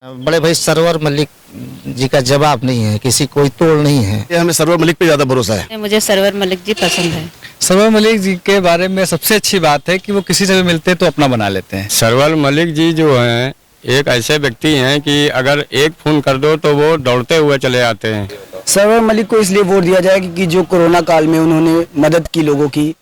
बड़े भाई सरवर मलिक जी का जवाब नहीं है, किसी कोई तोड़ नहीं है। ये हमें सरवर मलिक पे ज्यादा भरोसा है। मुझे सरवर मलिक जी पसंद है। सरवर मलिक जी के बारे में सबसे अच्छी बात है कि वो किसी से भी मिलते हैं तो अपना बना लेते हैं। सरवर मलिक जी जो हैं एक ऐसे व्यक्ति हैं कि अगर एक फोन कर दो तो वो दौड़ते हुए चले आते हैं। सरवर मलिक को इसलिए वोट दिया जाए कि जो कोरोना काल में उन्होंने मदद की लोगों की।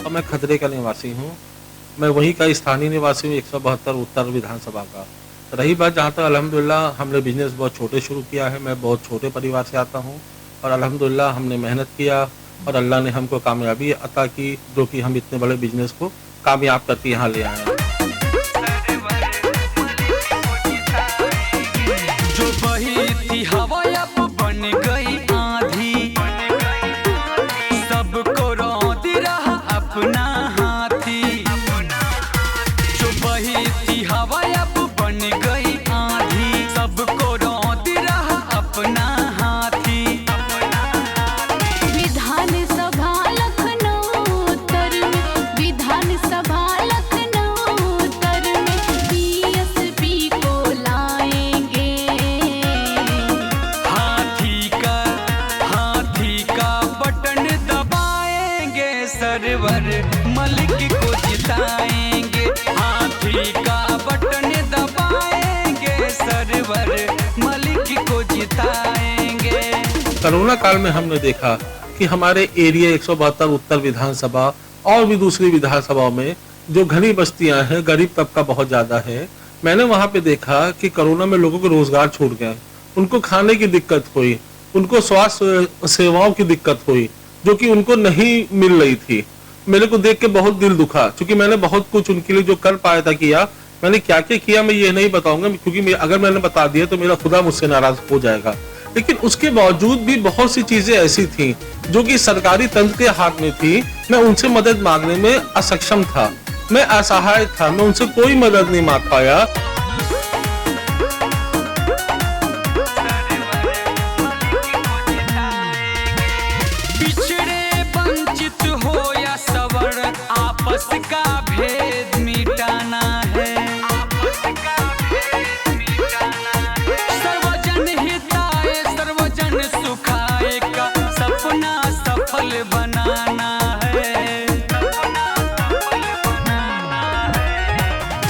मैं खतरे का निवासी हूँ। मैं वहीं का स्थानीय निवासी हूँ, 172 उत्तर विधानसभा का। रही बात जहाँ तक, अल्हम्दुलिल्लाह हमने बिजनेस बहुत छोटे शुरू किया है। मैं बहुत छोटे परिवार से आता हूँ और अल्हम्दुलिल्लाह हमने मेहनत किया और अल्लाह ने हमको कामयाबी अता की, जो कि हम इतने बड़े बिजनेस को कामयाब करके यहाँ ले आए हैं। जो बही थी हवा अब बन गई आंधी, सबको रौंद रहा अपना हाथी। जो बही थी हवा अब बन गई आंधी, सबको रौंद रहा अपना हाथी। विधानसभा लखनऊ उत्तर में, विधानसभा लखनऊ उत्तर में बीएसपी को लाएंगे। हाथी का बटन दबाएंगे, सरवर मलिक को जिताएंगे। हाथी का बटन दबाएंगे, सरवर मलिक को जिताएंगे। कोरोना काल में हमने देखा कि हमारे एरिया 172 उत्तर विधानसभा और भी दूसरी विधानसभाओं में जो घनी बस्तियां हैं, गरीब तबका बहुत ज्यादा है। मैंने वहां पे देखा कि कोरोना में लोगों को रोजगार छूट गए, उनको खाने की दिक्कत हुई, उनको स्वास्थ्य सेवाओं की दिक्कत हुई जो कि उनको नहीं मिल रही थी। मेरे को देख के बहुत दिल दुखा, क्योंकि मैंने बहुत कुछ उनके लिए जो कर पाया था किया। मैंने क्या क्या किया मैं ये नहीं बताऊंगा, क्योंकि अगर मैंने बता दिया तो मेरा खुदा मुझसे नाराज हो जाएगा। लेकिन उसके बावजूद भी बहुत सी चीजें ऐसी थी जो कि सरकारी तंत्र के हाथ में थी। मैं उनसे मदद मांगने में असक्षम था, मैं असहाय था, मैं उनसे कोई मदद नहीं मांग पाया। पिछड़े वंचित हो या सवर, आपस का भेद मिटाना है। सर्वजन हिताय सर्वजन सुखाय का सपना सफल बनाना है।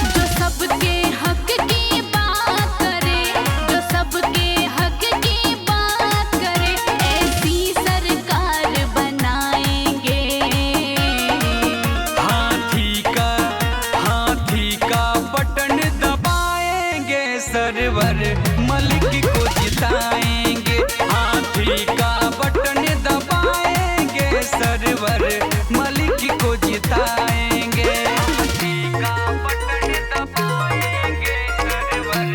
जो सबके हक की बात करे, जो सबके हक की बात करे, ऐसी सरकार बनाएंगे। हाथी का बटन दबाएंगे, सरवर मलिक को जिताएंगे। हाथी का बटन दबाएंगे, सरवर मलिक को जिताएंगे। हाथी का बटन दबाएंगे, सरवर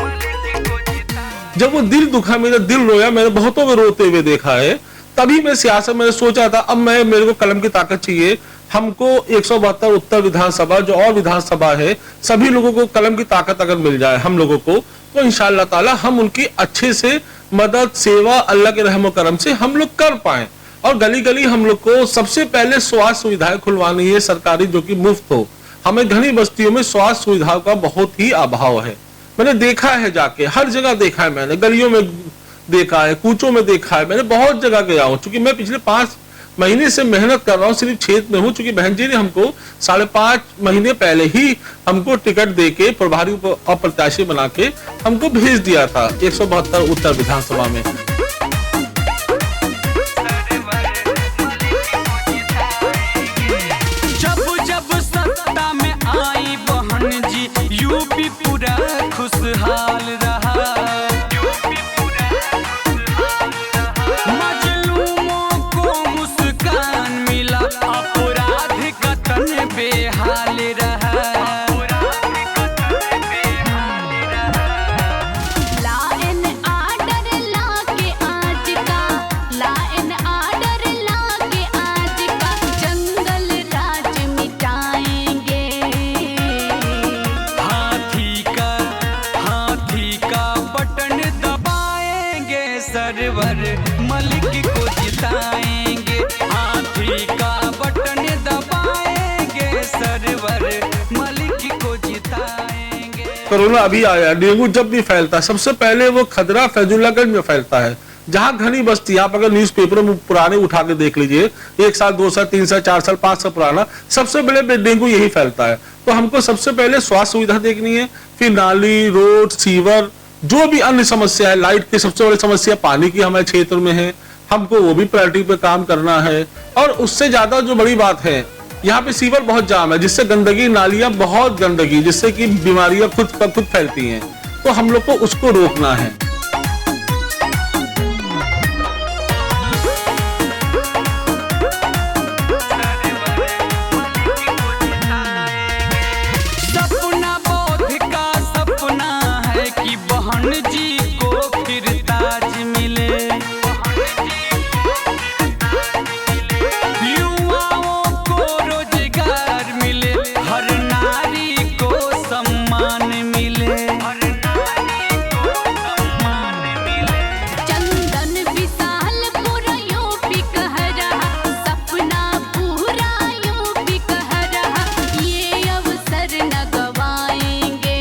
मलिक को जिताएंगे। जब वो दिल दुखा, मेरा दिल रोया, मैंने बहुतों को रोते हुए देखा है। तभी मैं सियासत में सोचा था अब मेरे को कलम की ताकत चाहिए। हमको 172 उत्तर विधानसभा जो और विधानसभा है, सभी लोगों को कलम की ताकत अगर मिल जाए हम लोगों को, तो इंशाअल्लाह ताला हम उनकी अच्छे से मदद सेवा अल्लाह के रहमो करम से हम लोग कर पाए। और गली गली हम लोग को सबसे पहले स्वास्थ्य सुविधाएं खुलवानी है सरकारी, जो कि मुफ्त हो। हमें घनी बस्तियों में स्वास्थ्य सुविधाओं का बहुत ही अभाव है। मैंने देखा है, जाके हर जगह देखा है, मैंने गलियों में देखा है, कूचों में देखा है, मैंने बहुत जगह गया हूँ। चूंकि मैं पिछले 5 महीने से मेहनत कर रहा हूँ सिर्फ क्षेत्र में हूँ। चूंकि बहन जी ने हमको 5.5 महीने पहले ही हमको टिकट दे के प्रभारी और प्रत्याशी बना के हमको भेज दिया था 172 उत्तर विधानसभा में। जब सत्ता में आई बहन जी, यूपी पूरा खुशहाल रहा। मजलूमों को मुस्कान मिला, अपराध का तन बेहाल रहा। ला एन आर्डर ला के आज का, ला एन आर्डर ला के आज का, जंगल राज मिटाएंगे। हाथी जिताएंगे, हाथी का बटन दबाएंगे, सरवर मलिक को जिताएंगे। कोरोना अभी आया, डेंगू जब भी फैलता है सबसे पहले वो खदरा फैजुल्लागंज में फैलता है, जहां घनी बस्ती। आप अगर न्यूज़पेपर में पुराने उठा के देख लीजिए, 1 साल 2 साल 3 साल 4 साल 5 साल पुराना, सबसे पहले डेंगू यही फैलता है। तो हमको सबसे पहले स्वास्थ्य सुविधा देखनी है, फिर नाली, रोड, सीवर, जो भी अन्य समस्या है, लाइट की सबसे बड़ी समस्या पानी की हमारे क्षेत्र में है, हमको वो भी प्रायोरिटी पे काम करना है। और उससे ज्यादा जो बड़ी बात है, यहाँ पे सीवर बहुत जाम है, जिससे गंदगी, नालियां बहुत गंदगी, जिससे कि बीमारियां खुद फैलती हैं। तो हम लोग को उसको रोकना है। सपना बोध का सपना है कि बहन जी को फिर ताज मिले, युवाओं को रोजगार मिले, हर नारी को सम्मान मिले, चंदन विशाल पूरा यूपी कह रहा, सपना पूरा यूपी कह रहा, ये अवसर न गवाएंगे।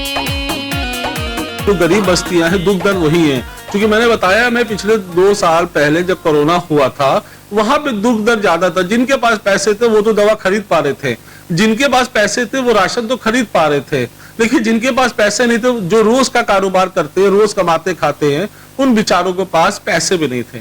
जो गरीब बस्तियां हैं, दुख दर्द वही है। क्योंकि मैंने बताया, मैं पिछले 2 साल पहले जब कोरोना हुआ था, वहां पे दुख दर्द ज्यादा था। जिनके पास पैसे थे वो तो दवा खरीद पा रहे थे, जिनके पास पैसे थे वो राशन तो खरीद पा रहे थे, लेकिन जिनके पास पैसे नहीं थे, जो रोज का कारोबार करते हैं, रोज कमाते खाते हैं, उन बेचारों के पास पैसे भी नहीं थे।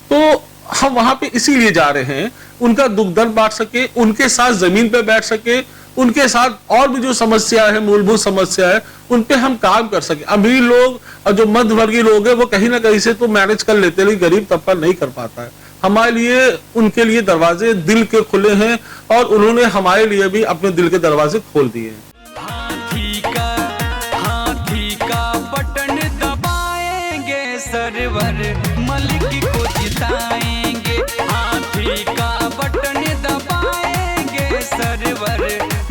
तो हम वहां पे इसीलिए जा रहे हैं, उनका दुख दर्द बांट सके, उनके साथ जमीन पे बैठ सके, उनके साथ और भी जो समस्या है, मूलभूत समस्या है, उन पे हम काम कर सके। अमीर लोग और जो मध्यवर्गीय लोग हैं वो कहीं ना कहीं से तो मैनेज कर लेते हैं, लेकिन गरीब तबका नहीं कर पाता है। हमारे लिए, उनके लिए दरवाजे दिल के खुले हैं, और उन्होंने हमारे लिए भी अपने दिल के दरवाजे खोल दिए हैं। हाथी का बटन दबाएंगे, सरवर मलिक को जिताएंगे, हाथी का बटन दबाएंगे, सरवर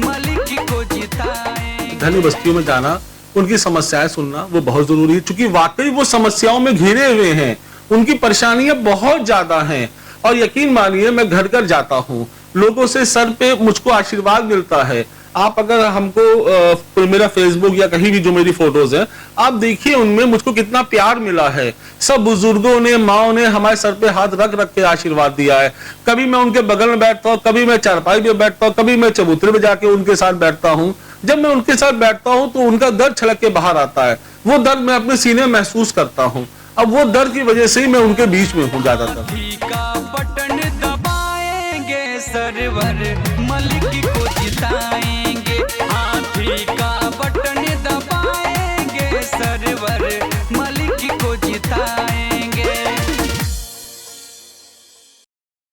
मलिक को जिताएंगे। धनी बस्तियों में जाना, उनकी समस्याएं सुनना वो बहुत जरूरी है, क्योंकि वाकई वो समस्याओं में घिरे हुए हैं, उनकी परेशानियां बहुत ज्यादा हैं। और यकीन मानिए, मैं घर घर जाता हूँ, लोगों से सर पे मुझको आशीर्वाद मिलता है। आप अगर हमको मेरा फेसबुक या कहीं भी जो मेरी फोटोज है, आप देखिए उनमें मुझको कितना प्यार मिला है। सब बुजुर्गों ने, माओ ने हमारे सर पे हाथ रख रख के आशीर्वाद दिया है। कभी मैं उनके बगल में बैठता हूँ, कभी मैं चारपाई में बैठता हूँ, कभी मैं चबूतरे में जाके उनके साथ बैठता हूँ। जब मैं उनके साथ बैठता हूँ तो उनका दर्द छलक के बाहर आता है, वो दर्द मैं अपने सीने में महसूस करता हूँ। अब वो दर्द की वजह से ही मैं उनके बीच में हूँ ज्यादातर। हाथी का बटन दबाएंगे, सरवर मलिक